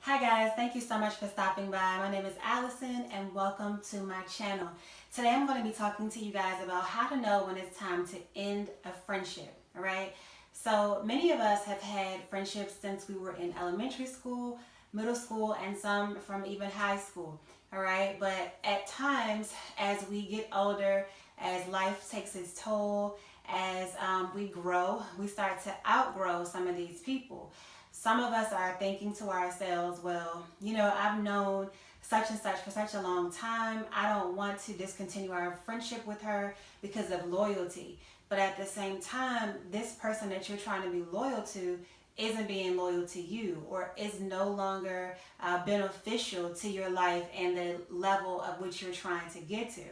Hi guys, thank you so much for stopping by. My name is Allison and welcome to my channel. Today I'm going to be talking to you guys about how to know when it's time to end a friendship, alright? So many of us have had friendships since we were in elementary school, middle school, and some from even high school, alright? But at times, as we get older, as life takes its toll, as we grow, we start to outgrow some of these people. Some of us are thinking to ourselves, well, I've known such and such for such a long time. I don't want to discontinue our friendship with her because of loyalty. But at the same time, this person that you're trying to be loyal to isn't being loyal to you, or is no longer beneficial to your life and the level of which you're trying to get to.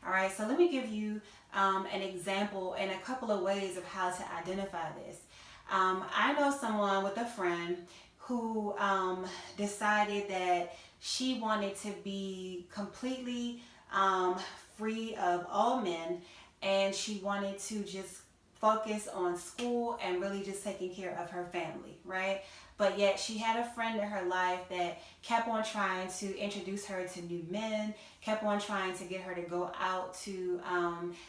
All right, so let me give you an example and a couple of ways of how to identify this. I know someone with a friend who decided that she wanted to be completely free of all men, and she wanted to just focus on school and really just taking care of her family, right? But yet she had a friend in her life that kept on trying to introduce her to new men, kept on trying to get her to go out to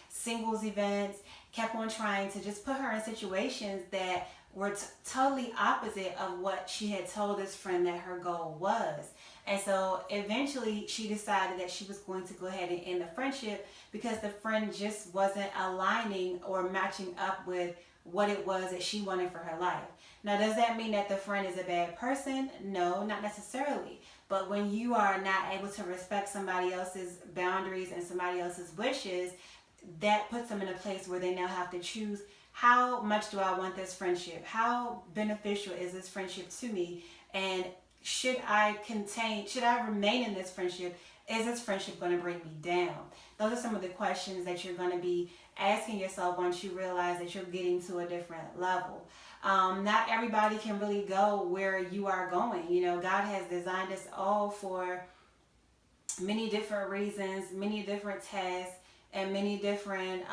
singles events, kept on trying to just put her in situations that were totally opposite of what she had told this friend that her goal was. And so eventually she decided that she was going to go ahead and end the friendship because the friend just wasn't aligning or matching up with what it was that she wanted for her life. Now, does that mean that the friend is a bad person? No, not necessarily. But when you are not able to respect somebody else's boundaries and somebody else's wishes, that puts them in a place where they now have to choose, how much do I want this friendship? How beneficial is this friendship to me? And should I remain in this friendship? Is this friendship going to bring me down? Those are some of the questions that you're going to be asking yourself once you realize that you're getting to a different level. Not everybody can really go where you are going. God has designed us all for many different reasons, many different tasks, and many different,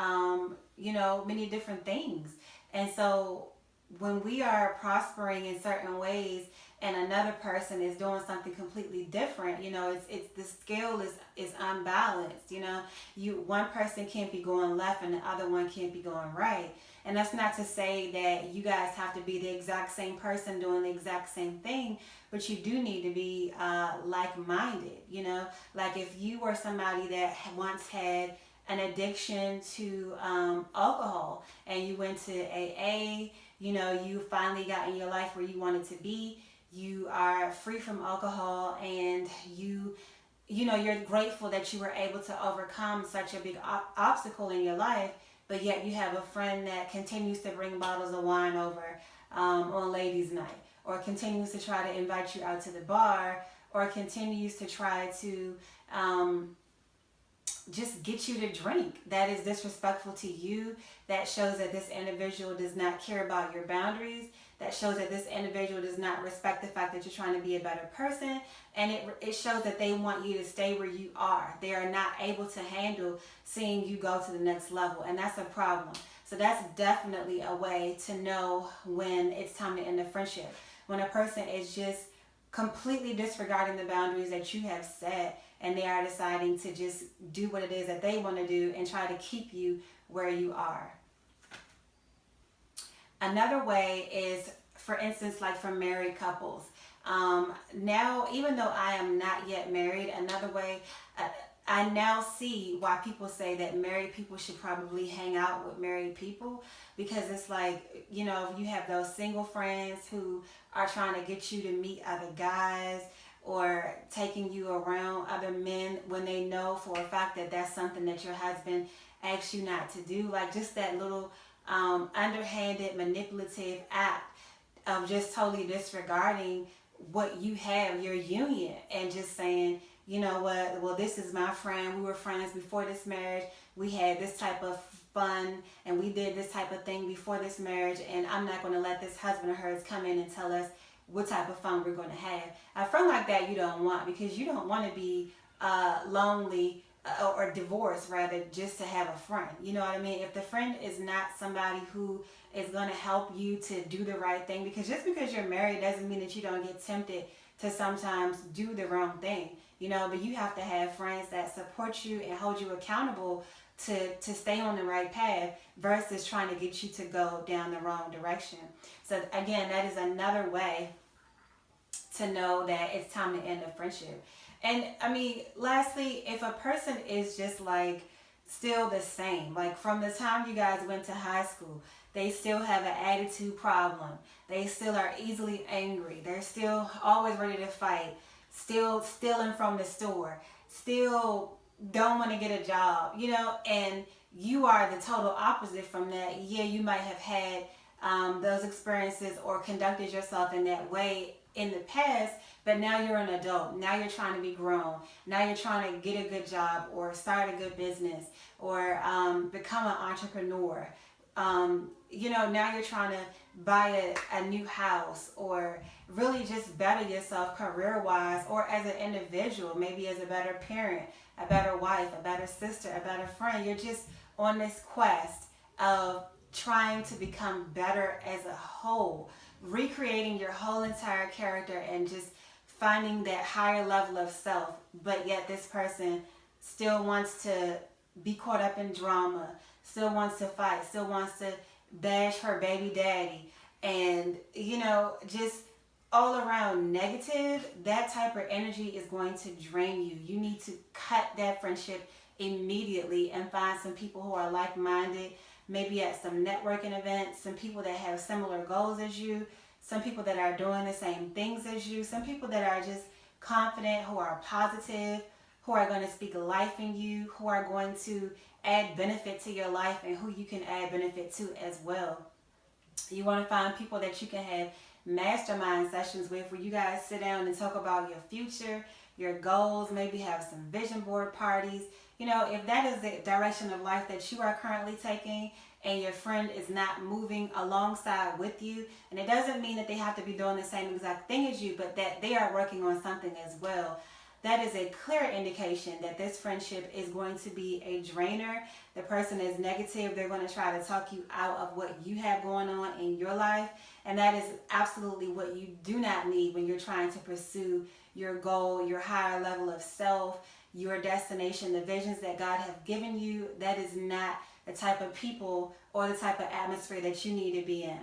many different things. And so when we are prospering in certain ways and another person is doing something completely different, it's the scale is unbalanced. One person can't be going left and the other one can't be going right. And that's not to say that you guys have to be the exact same person doing the exact same thing, but you do need to be like-minded. Like if you were somebody that once had an addiction to alcohol and you went to AA, you finally got in your life where you wanted to be, you are free from alcohol, and you're grateful that you were able to overcome such a big obstacle in your life, but yet you have a friend that continues to bring bottles of wine over on ladies' night, or continues to try to invite you out to the bar, or continues to try to just get you to drink. That is disrespectful to you. That shows that this individual does not care about your boundaries. That shows that this individual does not respect the fact that you're trying to be a better person. And it shows that they want you to stay where you are. They are not able to handle seeing you go to the next level. And that's a problem. So that's definitely a way to know when it's time to end a friendship. When a person is just completely disregarding the boundaries that you have set, and they are deciding to just do what it is that they want to do and try to keep you where you are. Another way is, for instance, like for married couples. Now, even though I am not yet married, another way, I now see why people say that married people should probably hang out with married people, because it's like, you have those single friends who are trying to get you to meet other guys, or taking you around other men when they know for a fact that that's something that your husband asks you not to do. Like just that little underhanded, manipulative act of just totally disregarding what you have, your union, and just saying, you know what, well, this is my friend. We were friends before this marriage. We had this type of fun and we did this type of thing before this marriage, and I'm not going to let this husband of hers come in and tell us what type of fun we're going to have. A friend like that you don't want, because you don't want to be lonely or divorce rather, just to have a friend. You know what I mean? If the friend is not somebody who is going to help you to do the right thing, because just because you're married doesn't mean that you don't get tempted to sometimes do the wrong thing, you know, but you have to have friends that support you and hold you accountable to stay on the right path versus trying to get you to go down the wrong direction. So again, that is another way to know that it's time to end a friendship. And I mean, lastly, if a person is just like still the same, like from the time you guys went to high school, they still have an attitude problem. They still are easily angry. They're still always ready to fight, still stealing from the store, still don't want to get a job, you know, and you are the total opposite from that. Yeah, you might have had those experiences or conducted yourself in that way in the past, but now you're an adult. Now you're trying to be grown. Now you're trying to get a good job or start a good business or become an entrepreneur. You know, now you're trying to buy a new house or really just better yourself career-wise or as an individual, maybe as a better parent, a better wife, a better sister, a better friend. You're just on this quest of trying to become better as a whole, recreating your whole entire character and just finding that higher level of self. But yet this person still wants to be caught up in drama, still wants to fight, still wants to bash her baby daddy, and you know, just all around negative. That type of energy is going to drain you. You need to cut that friendship immediately and find some people who are like-minded, maybe at some networking events, some people that have similar goals as you, some people that are doing the same things as you, some people that are just confident, who are positive, who are going to speak life in you, who are going to add benefit to your life and who you can add benefit to as well. You want to find people that you can have mastermind sessions with where you guys sit down and talk about your future, your goals, maybe have some vision board parties. You know, if that is the direction of life that you are currently taking and your friend is not moving alongside with you, and it doesn't mean that they have to be doing the same exact thing as you, but that they are working on something as well, that is a clear indication that this friendship is going to be a drainer. The person is negative. They're going to try to talk you out of what you have going on in your life. And that is absolutely what you do not need when you're trying to pursue your goal, your higher level of self, your destination, the visions that God has given you. That is not the type of people or the type of atmosphere that you need to be in.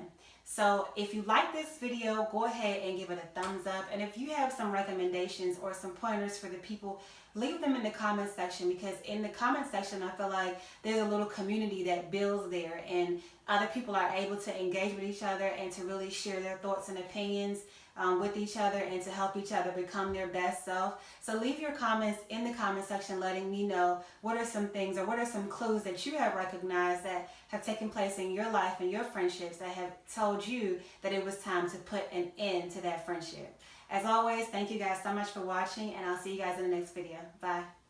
So if you like this video, go ahead and give it a thumbs up. And if you have some recommendations or some pointers for the people, leave them in the comment section, because in the comment section, I feel like there's a little community that builds there and other people are able to engage with each other and to really share their thoughts and opinions with each other and to help each other become their best self. So leave your comments in the comment section letting me know what are some things or what are some clues that you have recognized that have taken place in your life and your friendships that have told you that it was time to put an end to that friendship. As always, thank you guys so much for watching, and I'll see you guys in the next video. Bye.